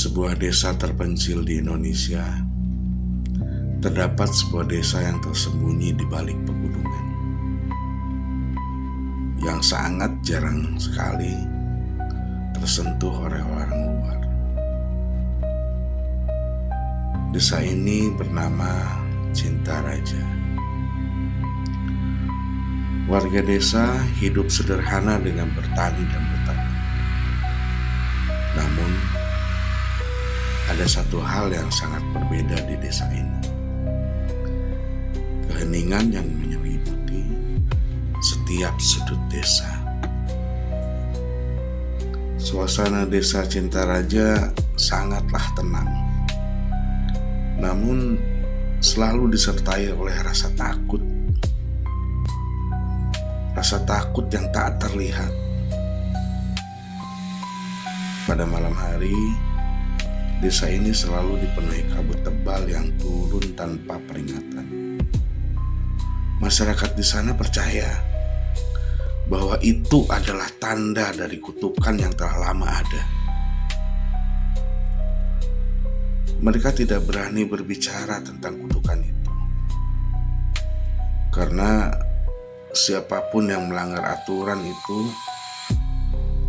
Di sebuah desa terpencil di Indonesia, terdapat sebuah desa yang tersembunyi di balik pegunungan, yang sangat jarang sekali tersentuh oleh orang luar. Desa ini bernama Cintaraja. Warga desa hidup sederhana dengan bertani dan beternak. Namun, ada satu hal yang sangat berbeda di desa ini. Keheningan yang menyelimuti setiap sudut desa. Suasana desa Cintaraja sangatlah tenang. Namun, selalu disertai oleh rasa takut. Rasa takut yang tak terlihat. Pada malam hari, desa ini selalu dipenuhi kabut tebal yang turun tanpa peringatan. Masyarakat di sana percaya bahwa itu adalah tanda dari kutukan yang telah lama ada. Mereka tidak berani berbicara tentang kutukan itu, karena siapapun yang melanggar aturan itu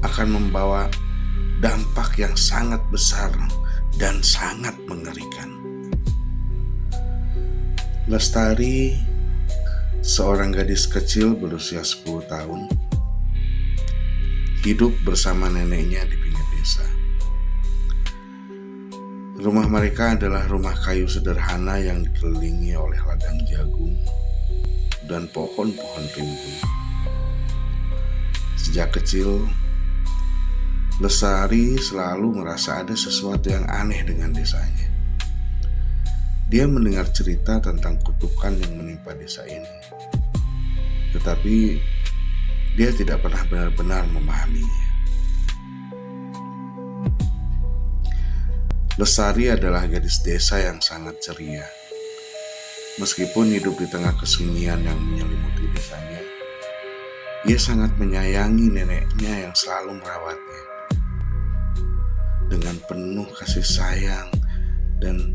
akan membawa dampak yang sangat besar dan sangat mengerikan. Lestari, seorang gadis kecil berusia 10 tahun, hidup bersama neneknya di pinggir desa. Rumah mereka adalah rumah kayu sederhana yang dikelilingi oleh ladang jagung dan pohon-pohon rimbun. Sejak kecil, Lestari selalu merasa ada sesuatu yang aneh dengan desanya. Dia mendengar cerita tentang kutukan yang menimpa desa ini, tetapi dia tidak pernah benar-benar memahaminya. Lestari adalah gadis desa yang sangat ceria. Meskipun hidup di tengah kesunyian yang menyelimuti desanya, ia sangat menyayangi neneknya yang selalu merawatnya dengan penuh kasih sayang dan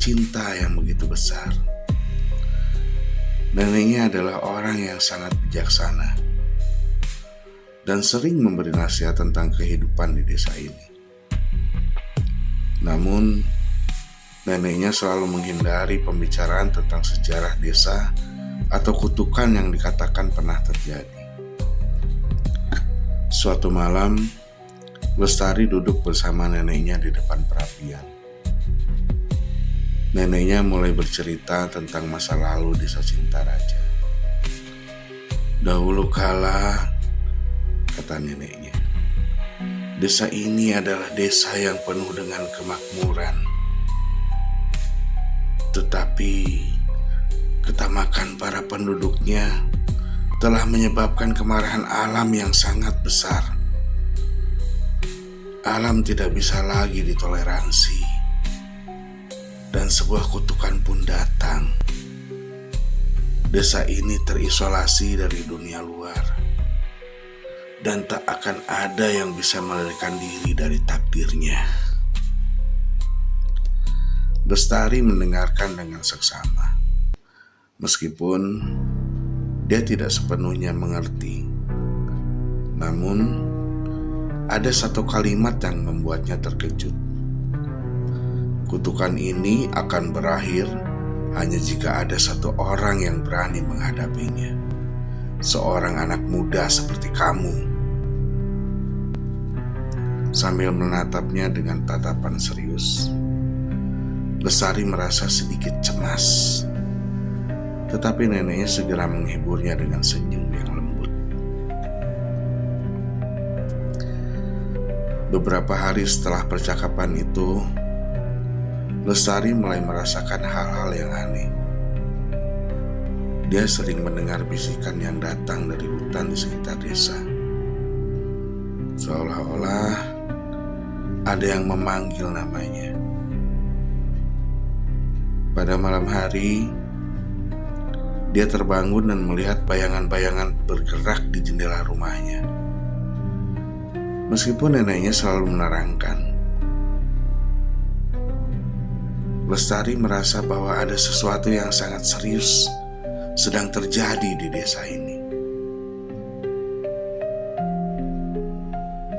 cinta yang begitu besar. Neneknya adalah orang yang sangat bijaksana dan sering memberi nasihat tentang kehidupan di desa ini. Namun, neneknya selalu menghindari pembicaraan tentang sejarah desa atau kutukan yang dikatakan pernah terjadi. Suatu malam, Lestari duduk bersama neneknya di depan perapian. Neneknya mulai bercerita tentang masa lalu desa Cintaraja. Dahulu kala, kata neneknya, desa ini adalah desa yang penuh dengan kemakmuran. Tetapi ketamakan para penduduknya telah menyebabkan kemarahan alam yang sangat besar. Alam tidak bisa lagi ditoleransi, dan sebuah kutukan pun datang. Desa ini terisolasi dari dunia luar, dan tak akan ada yang bisa melarikan diri dari takdirnya. Lestari mendengarkan dengan seksama, meskipun dia tidak sepenuhnya mengerti. Namun, ada satu kalimat yang membuatnya terkejut. Kutukan ini akan berakhir hanya jika ada satu orang yang berani menghadapinya. Seorang anak muda seperti kamu. Sambil menatapnya dengan tatapan serius, Lestari merasa sedikit cemas. Tetapi neneknya segera menghiburnya dengan senyum yang lembut. Beberapa hari setelah percakapan itu, Lestari mulai merasakan hal-hal yang aneh. Dia sering mendengar bisikan yang datang dari hutan di sekitar desa. Seolah-olah ada yang memanggil namanya. Pada malam hari, dia terbangun dan melihat bayangan-bayangan bergerak di jendela rumahnya. Meskipun neneknya selalu menerangkan Lestari merasa bahwa ada sesuatu yang sangat serius sedang terjadi di desa ini.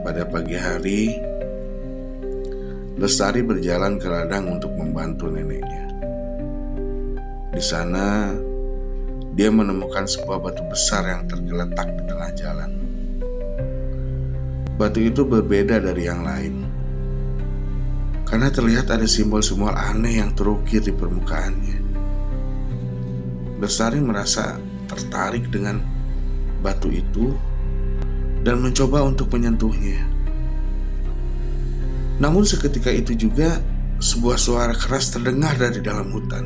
Pada pagi hari, Lestari berjalan ke ladang untuk membantu neneknya. Di sana, dia menemukan sebuah batu besar yang tergeletak di tengah jalan. Batu itu berbeda dari yang lain, karena terlihat ada simbol-simbol aneh yang terukir di permukaannya. Lestari merasa tertarik dengan batu itu dan mencoba untuk menyentuhnya. Namun seketika itu juga sebuah suara keras terdengar dari dalam hutan.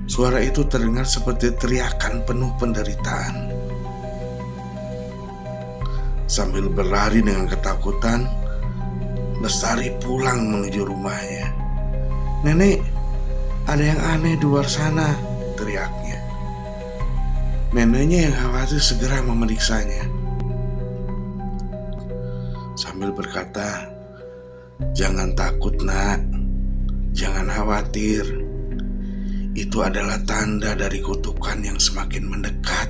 Suara itu terdengar seperti teriakan penuh penderitaan. Sambil berlari dengan ketakutan, Lestari pulang menuju rumahnya. "Nenek, ada yang aneh di luar sana," teriaknya. Neneknya yang khawatir segera memeriksanya. Sambil berkata, "Jangan takut, Nak. Jangan khawatir. Itu adalah tanda dari kutukan yang semakin mendekat.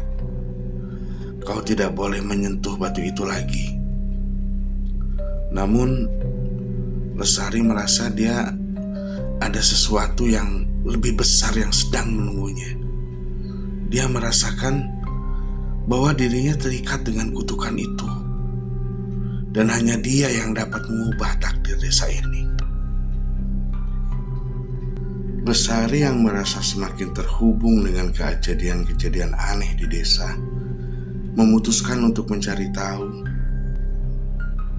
Kau tidak boleh menyentuh batu itu lagi." Namun Lestari merasa dia ada sesuatu yang lebih besar yang sedang menunggunya. Dia merasakan bahwa dirinya terikat dengan kutukan itu, dan hanya dia yang dapat mengubah takdir desa ini. Lestari yang merasa semakin terhubung dengan kejadian-kejadian aneh di desa, memutuskan untuk mencari tahu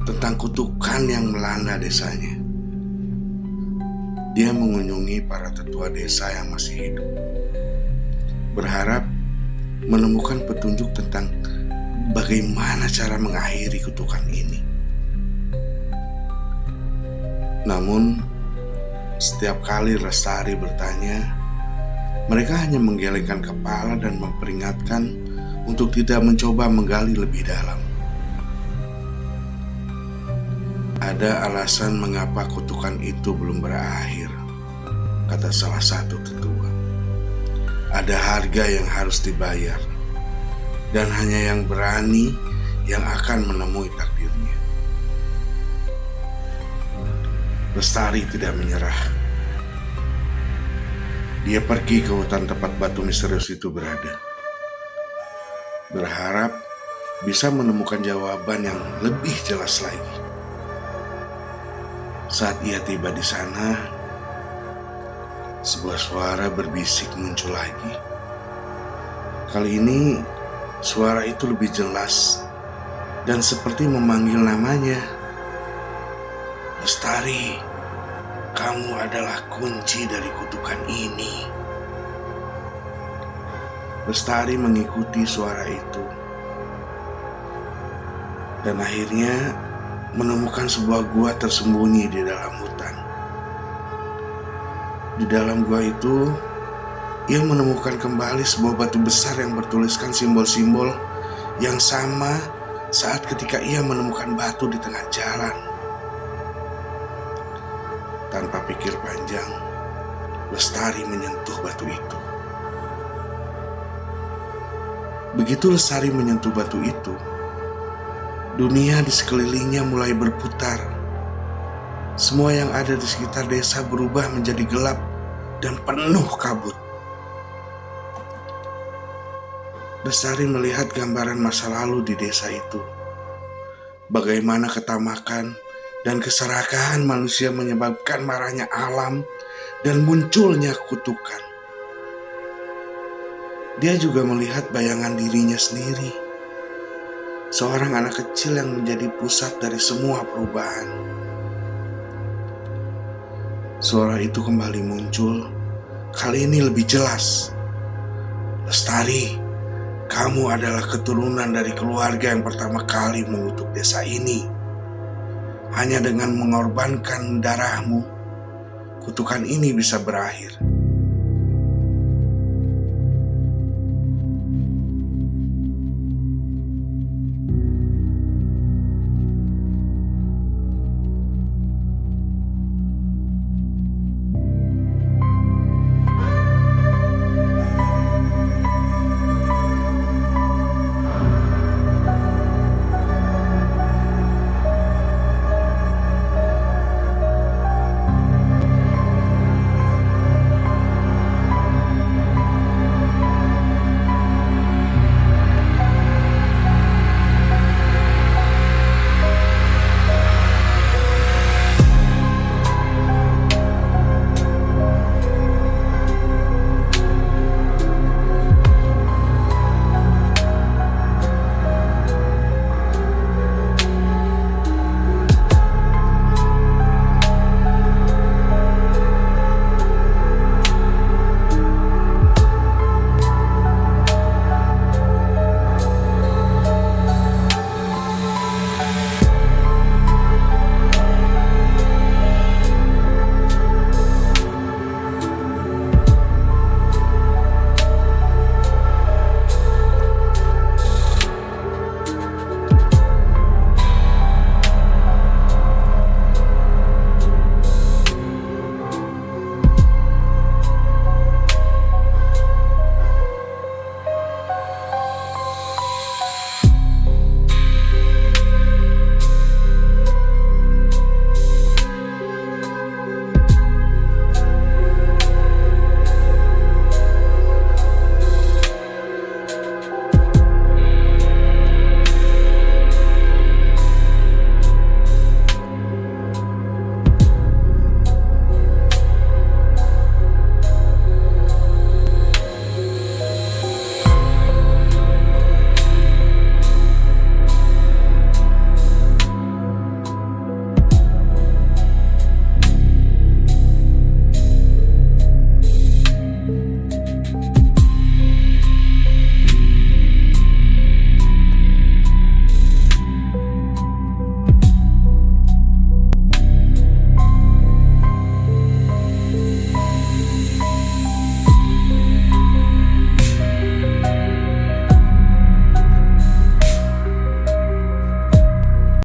tentang kutukan yang melanda desanya. Dia mengunjungi para tetua desa yang masih hidup, berharap menemukan petunjuk tentang bagaimana cara mengakhiri kutukan ini. Namun, setiap kali Lestari bertanya, mereka hanya menggelengkan kepala dan memperingatkan untuk tidak mencoba menggali lebih dalam. "Ada alasan mengapa kutukan itu belum berakhir," kata salah satu tetua. "Ada harga yang harus dibayar, dan hanya yang berani yang akan menemui takdirnya." Lestari tidak menyerah. Dia pergi ke hutan tempat batu misterius itu berada, berharap bisa menemukan jawaban yang lebih jelas lagi. Saat ia tiba di sana, sebuah suara berbisik muncul lagi. Kali ini, suara itu lebih jelas dan seperti memanggil namanya. "Lestari, kamu adalah kunci dari kutukan ini." Lestari mengikuti suara itu, dan akhirnya menemukan sebuah gua tersembunyi di dalam hutan. Di dalam gua itu, ia menemukan kembali sebuah batu besar yang bertuliskan simbol-simbol yang sama saat ketika ia menemukan batu di tengah jalan. Tanpa pikir panjang, Lestari menyentuh batu itu. Begitu Lestari menyentuh batu itu, dunia di sekelilingnya mulai berputar. Semua yang ada di sekitar desa berubah menjadi gelap dan penuh kabut. Lestari melihat gambaran masa lalu di desa itu. Bagaimana ketamakan dan keserakahan manusia menyebabkan marahnya alam dan munculnya kutukan. Dia juga melihat bayangan dirinya sendiri, seorang anak kecil yang menjadi pusat dari semua perubahan. Suara itu kembali muncul, kali ini lebih jelas. "Lestari, kamu adalah keturunan dari keluarga yang pertama kali mengutuk desa ini. Hanya dengan mengorbankan darahmu, kutukan ini bisa berakhir."